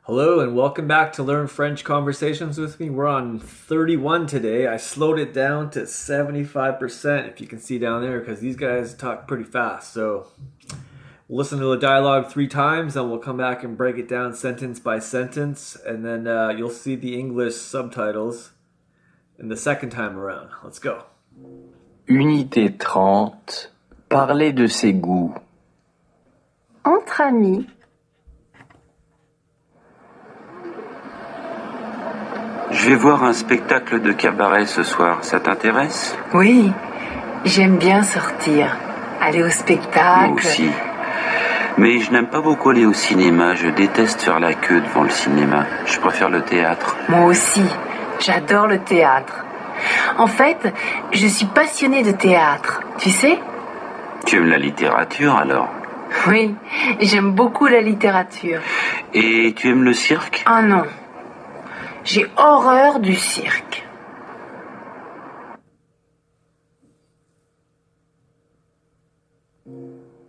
Hello and welcome back to Learn French Conversations with me. We're on 31 today. I slowed it down to 75% if you can see down there because these guys talk pretty fast. So we'll listen to the dialogue 3 times and we'll come back and break it down sentence by sentence, and then you'll see the English subtitles in the second time around. Let's go. Unité 30. Parler de ses goûts. Entre amis, Je vais voir un spectacle de cabaret ce soir, ça t'intéresse? oui, j'aime bien sortir, aller au spectacle. Moi aussi. Mais je n'aime pas beaucoup aller au cinéma, je déteste faire la queue devant le cinéma. Je préfère le théâtre. Moi aussi, j'adore le théâtre. En fait, je suis passionnée de théâtre, tu sais? Tu aimes la littérature alors? Oui, j'aime beaucoup la littérature. Et tu aimes le cirque? Ah non, j'ai horreur du cirque.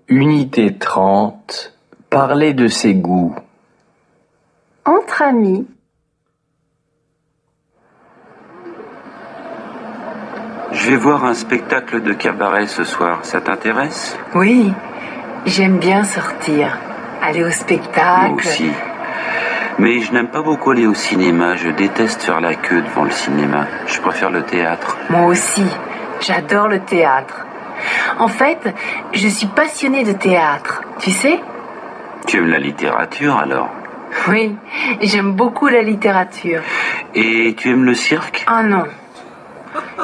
Unité 30. Parler de ses goûts. Entre amis, Je vais voir un spectacle de cabaret ce soir, ça t'intéresse? oui, j'aime bien sortir, aller au Moi spectacle. aussi. Mais je n'aime pas beaucoup aller au cinéma, je déteste faire la queue devant le cinéma. Je préfère le théâtre. Moi aussi, j'adore le théâtre. En fait, je suis passionnée de théâtre, tu sais? Tu aimes la littérature alors? Oui, j'aime beaucoup la littérature. Et tu aimes le cirque? Ah non,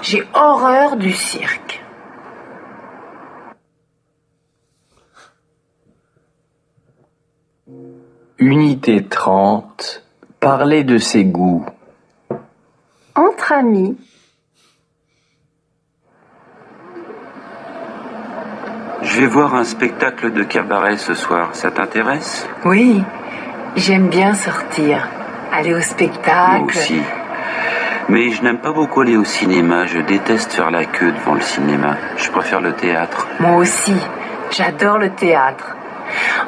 j'ai horreur du cirque. Unité 30. Parler de ses goûts. Entre amis, Je vais voir un spectacle de cabaret ce soir, ça t'intéresse? oui, j'aime bien sortir, aller au Moi spectacle. aussi. Mais je n'aime pas beaucoup aller au cinéma, je déteste faire la queue devant le cinéma. Je préfère le théâtre. Moi aussi, j'adore le théâtre.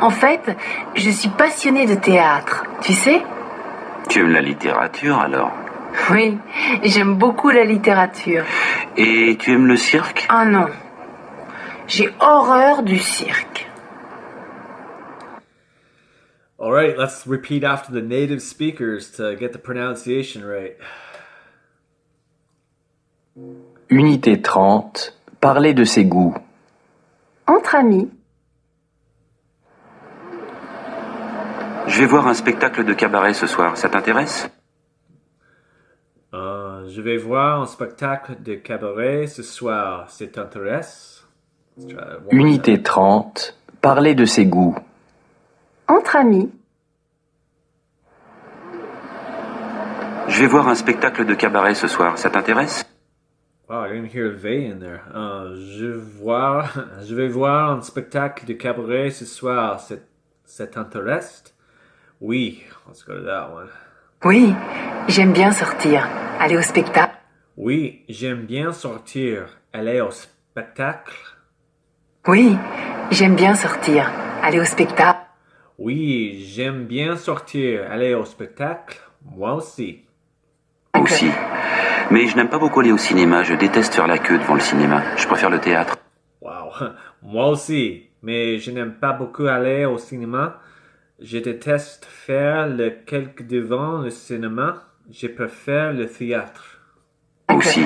En fait, je suis passionnée de théâtre, tu sais? Tu aimes la littérature alors? Oui, j'aime beaucoup la littérature. Et tu aimes le cirque? Ah non, j'ai horreur du cirque. All right, let's repeat after the native speakers to get the pronunciation right. Unité 30. Parler de ses goûts. Entre amis, Je vais voir un spectacle de cabaret ce soir, ça t'intéresse? Je vais voir un spectacle de cabaret ce soir. Ça t'intéresse? Let's try that one more Unité time. 30. Parler de ses goûts. entre amis, Je vais voir un spectacle de cabaret ce soir, ça t'intéresse? Wow, I didn't hear "they" in there. Je vais voir un spectacle de cabaret ce soir. Ça t'intéresse? Oui, let's go to that one. oui, j'aime bien sortir, aller au spectacle. Oui, j'aime bien sortir, aller au spectacle. Oui, j'aime bien sortir, aller au spectacle. Oui, j'aime bien sortir, aller au spectacle. Moi aussi. Moi aussi. Mais je n'aime pas beaucoup aller au cinéma, je déteste faire la queue devant le cinéma. Je préfère le théâtre. Wow. Moi aussi. Mais je n'aime pas beaucoup aller au cinéma. Je déteste faire le quelque devant le cinéma. Je préfère le théâtre. Moi aussi.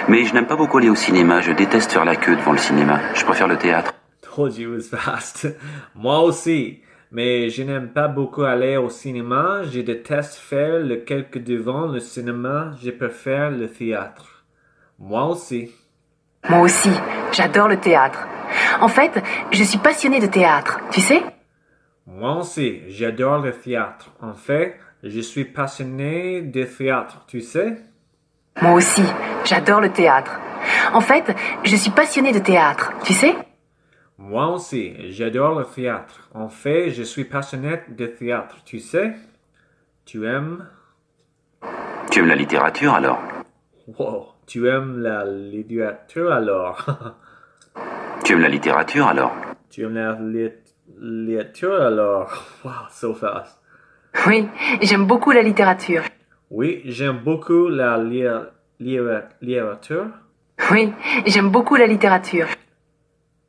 Mais je n'aime pas beaucoup aller au cinéma, je déteste faire la queue devant le cinéma. Je préfère le théâtre. Told you it was fast. Moi aussi. Mais je n'aime pas beaucoup aller au cinéma. Je déteste faire le quelque devant le cinéma. Je préfère le théâtre. Moi aussi. Moi aussi, j'adore le théâtre. En fait, je suis passionnée de théâtre, tu sais? Moi aussi, j'adore le théâtre. En fait, je suis passionné de théâtre, tu sais? Moi aussi, j'adore le théâtre. En fait, je suis passionnée de théâtre, tu sais? Moi aussi, j'adore le théâtre. En fait, je suis passionné de théâtre, tu sais? Tu aimes? Tu aimes la littérature alors? Wow, tu aimes la littérature alors? Tu aimes la littérature alors? Tu aimes la littérature alors? Wow, so fast. Oui, j'aime beaucoup la littérature. Oui, j'aime beaucoup la littérature. Oui, j'aime beaucoup la littérature.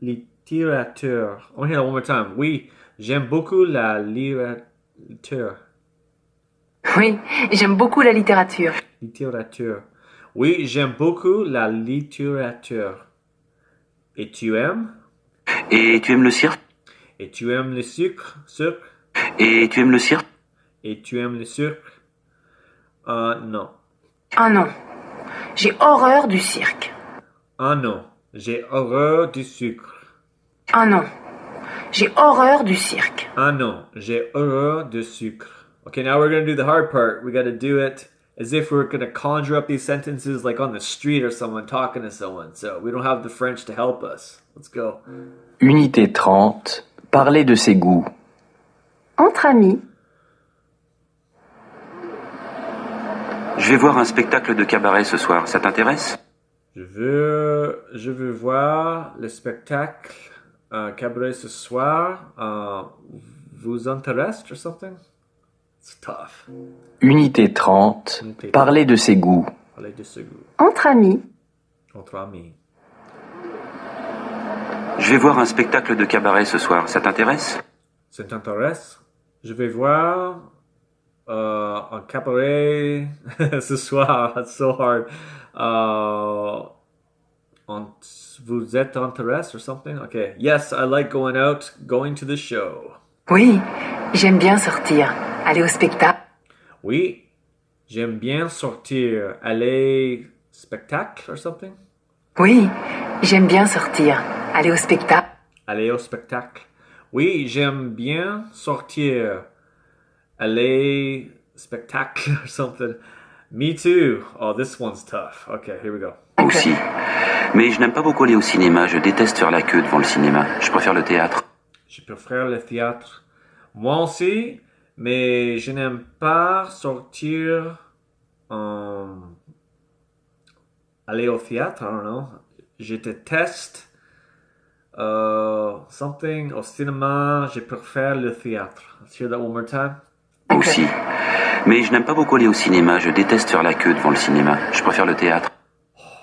Littérature. I want to hear that one more time. Oui, j'aime beaucoup la littérature. Oui, j'aime beaucoup la littérature. Littérature. Oui, j'aime beaucoup la littérature. Et tu aimes? Et tu aimes le cirque? Et tu aimes le sucre? Sucre? Et tu aimes le cirque? Et tu aimes le sucre? Non. Ah non, j'ai horreur du cirque. Ah non, j'ai horreur du sucre. Ah non, j'ai horreur du cirque. Ah non, j'ai horreur du sucre. Okay, now we're gonna do the hard part. We gotta do it as if we're gonna conjure up these sentences like on the street or someone talking to someone. So we don't have the French to help us. Let's go. Unité 30. Parler de ses goûts. Entre amis. Je vais voir un spectacle de cabaret ce soir, ça t'intéresse? Je veux voir le spectacle cabaret ce soir. Vous intéresse or something? It's tough. Unité 30. Parler de ses goûts. Parler de ce goût. Entre amis. Entre amis. Je vais voir un spectacle de cabaret ce soir, ça t'intéresse? Ça t'intéresse? Je vais voir un cabaret ce soir. It's so hard. Vous êtes intéressé or something? Okay. Yes, I like going out, going to the show. Oui, j'aime bien sortir, aller au spectacle. Oui, j'aime bien sortir, aller spectacle or something? Oui, j'aime bien sortir, aller au spectacle. Aller au spectacle. Oui, j'aime bien sortir, aller spectacle or something. Me too. Oh, this one's tough. Okay, here we go. Moi aussi. Mais je n'aime pas beaucoup aller au cinéma, je déteste faire la queue devant le cinéma. Je préfère le théâtre. Je préfère le théâtre. Moi aussi, mais je n'aime pas sortir, aller au théâtre, I don't know. Je déteste something au cinéma, je préfère le théâtre. Let's hear that one more time. Moi aussi. Mais je n'aime pas beaucoup aller au cinéma, je déteste faire la queue devant le cinéma. Je préfère le théâtre.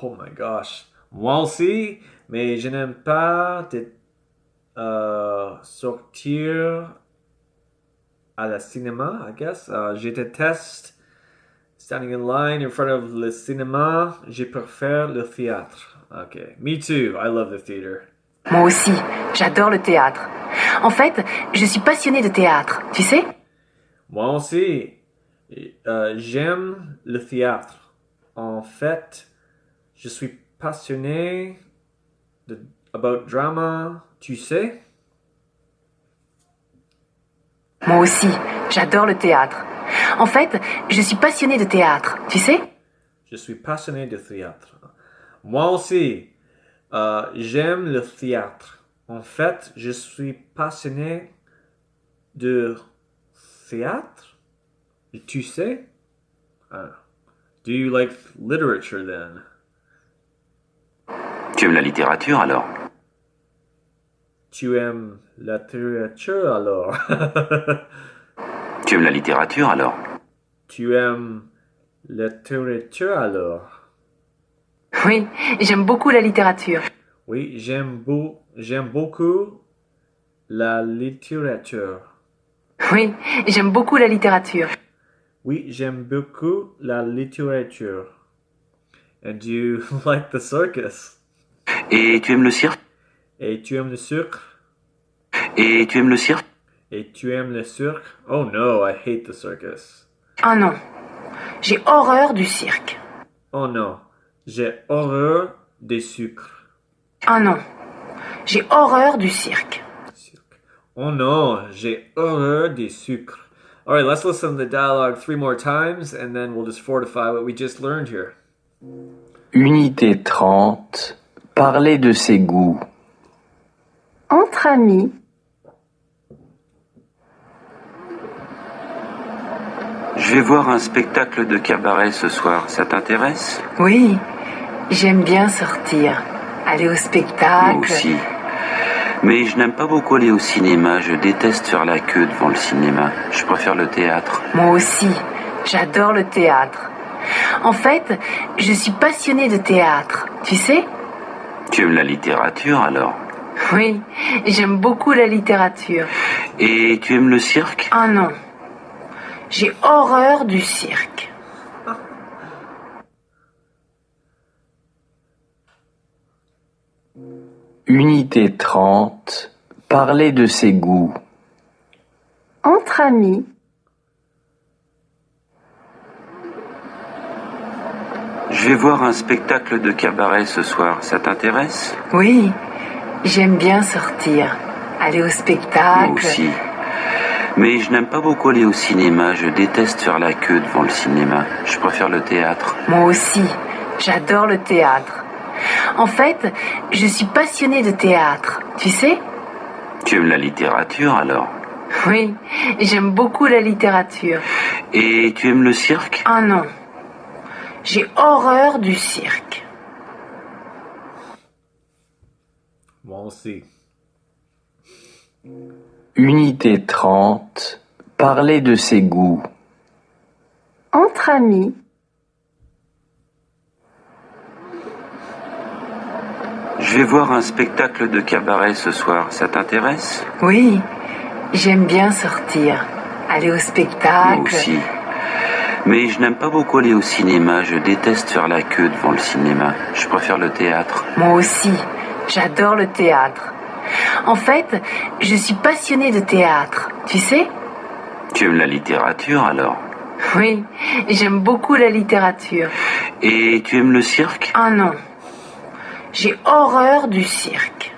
Oh my gosh. Moi aussi, mais je n'aime pas sortir à la cinéma, I guess. Je déteste standing in line in front of le cinéma. Je préfère le théâtre. Okay. Me too. I love the theater. Moi aussi, j'adore le théâtre. En fait, je suis passionnée de théâtre, tu sais? Moi aussi, j'aime le théâtre. En fait, je suis passionné about drama, tu sais? Moi aussi, j'adore le théâtre. En fait, je suis passionnée de théâtre, tu sais? Je suis passionné de théâtre. Moi aussi, j'aime le théâtre. En fait, je suis passionné de théâtre. Tu sais? Do you like literature then? Tu aimes la littérature alors? Tu aimes la littérature alors? Tu aimes la littérature alors? Tu aimes la littérature alors? Oui, j'aime beaucoup la littérature. Oui, j'aime beaucoup la littérature. Oui, j'aime beaucoup la littérature. Oui, j'aime beaucoup la littérature. And you like the circus? Et tu aimes le cirque? Et tu aimes le sucre? Et tu aimes le cirque? Et tu aimes le cirque? Oh no, I hate the circus. Ah non, j'ai horreur du cirque. Oh non, j'ai horreur des sucres. Ah non, j'ai horreur du cirque. Oh non, j'ai horreur des sucres. All right, let's listen to the dialogue 3 more times and then we'll just fortify what we just learned here. Unité 30. Parler de ses goûts. Entre amis. Je vais voir un spectacle de cabaret ce soir, ça t'intéresse? Oui, j'aime bien sortir, aller au spectacle. Moi aussi. Mais je n'aime pas beaucoup aller au cinéma, je déteste faire la queue devant le cinéma. Je préfère le théâtre. Moi aussi, j'adore le théâtre. En fait, je suis passionnée de théâtre, tu sais? Tu aimes la littérature alors? Oui, j'aime beaucoup la littérature. Et tu aimes le cirque? Ah non, j'ai horreur du cirque. Unité 30. Parler de ses goûts. Entre amis, Je vais voir un spectacle de cabaret ce soir, ça t'intéresse? oui, j'aime bien sortir, aller au Moi spectacle. aussi. Mais je n'aime pas beaucoup aller au cinéma, je déteste faire la queue devant le cinéma. Je préfère le théâtre. Moi aussi, j'adore le théâtre. En fait, je suis passionnée de théâtre, tu sais? Tu aimes la littérature alors? Oui, j'aime beaucoup la littérature. Et tu aimes le cirque? Ah non, j'ai horreur du cirque. Moi aussi. Unité 30. Parler de ses goûts. Entre amis, Je vais voir un spectacle de cabaret ce soir, ça t'intéresse? oui, j'aime bien sortir, aller au Moi spectacle. aussi. Mais je n'aime pas beaucoup aller au cinéma, je déteste faire la queue devant le cinéma. Je préfère le théâtre. Moi aussi, j'adore le théâtre. En fait, je suis passionnée de théâtre, tu sais? Tu aimes la littérature alors? Oui, j'aime beaucoup la littérature. Et tu aimes le cirque? Ah non, j'ai horreur du cirque.